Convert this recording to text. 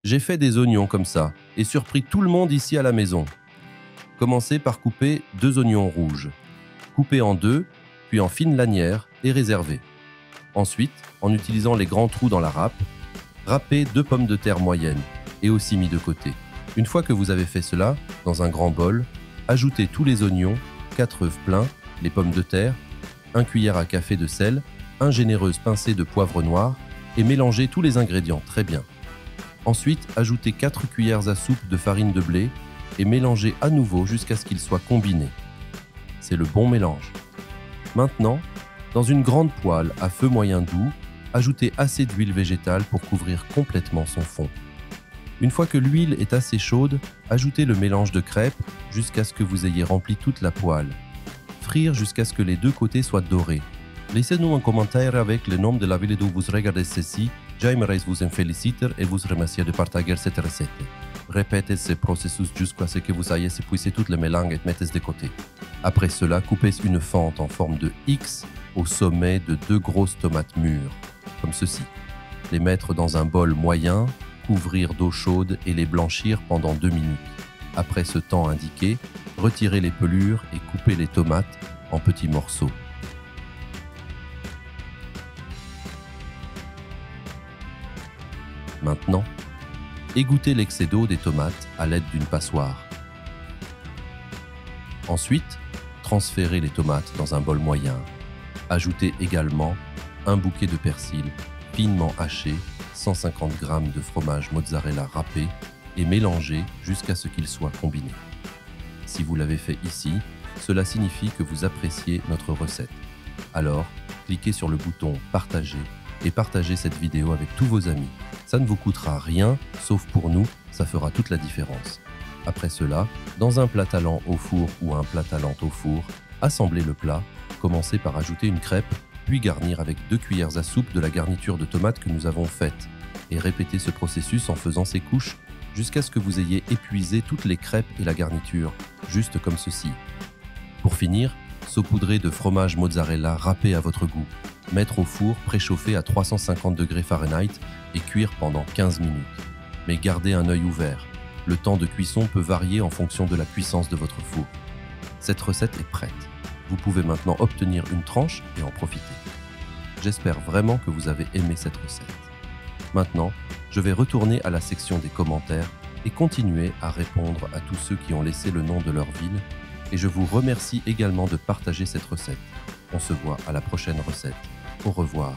J'ai fait des oignons comme ça et surpris tout le monde ici à la maison. Commencez par couper 2 oignons rouges. Coupez en 2, puis en fines lanières et réservez. Ensuite, en utilisant les grands trous dans la râpe, râpez 2 pommes de terre moyennes et aussi mis de côté. Une fois que vous avez fait cela, dans un grand bol, ajoutez tous les oignons, 4 œufs pleins, les pommes de terre, 1 cuillère à café de sel, 1 généreuse pincée de poivre noir et mélangez tous les ingrédients très bien. Ensuite, ajoutez 4 cuillères à soupe de farine de blé et mélangez à nouveau jusqu'à ce qu'ils soient combinés. C'est le bon mélange. Maintenant, dans une grande poêle à feu moyen doux, ajoutez assez d'huile végétale pour couvrir complètement son fond. Une fois que l'huile est assez chaude, ajoutez le mélange de crêpes jusqu'à ce que vous ayez rempli toute la poêle. Frire jusqu'à ce que les 2 côtés soient dorés. Laissez-nous un commentaire avec le nom de la ville d'où vous regardez ceci. J'aimerais vous en féliciter et vous remercier de partager cette recette. Répétez ce processus jusqu'à ce que vous ayez épuisé toutes les mélanges et mettez de côté. Après cela, coupez une fente en forme de X au sommet de 2 grosses tomates mûres, comme ceci. Les mettre dans un bol moyen, couvrir d'eau chaude et les blanchir pendant 2 minutes. Après ce temps indiqué, retirez les pelures et coupez les tomates en petits morceaux. Maintenant, égouttez l'excès d'eau des tomates à l'aide d'une passoire. Ensuite, transférez les tomates dans un bol moyen. Ajoutez également un bouquet de persil finement haché, 150 g de fromage mozzarella râpé et mélangez jusqu'à ce qu'ils soient combinés. Si vous l'avez fait ici, cela signifie que vous appréciez notre recette. Alors, cliquez sur le bouton « Partager » et partagez cette vidéo avec tous vos amis. Ça ne vous coûtera rien, sauf pour nous, ça fera toute la différence. Après cela, dans un plat talent au four ou un plat talent au four, assemblez le plat, commencez par ajouter une crêpe, puis garnir avec 2 cuillères à soupe de la garniture de tomates que nous avons faite, et répétez ce processus en faisant ces couches jusqu'à ce que vous ayez épuisé toutes les crêpes et la garniture, juste comme ceci. Pour finir, saupoudrez de fromage mozzarella râpé à votre goût. Mettre au four préchauffé à 350 degrés Fahrenheit et cuire pendant 15 minutes. Mais gardez un œil ouvert. Le temps de cuisson peut varier en fonction de la puissance de votre four. Cette recette est prête. Vous pouvez maintenant obtenir une tranche et en profiter. J'espère vraiment que vous avez aimé cette recette. Maintenant, je vais retourner à la section des commentaires et continuer à répondre à tous ceux qui ont laissé le nom de leur ville. Et je vous remercie également de partager cette recette. On se voit à la prochaine recette. Au revoir.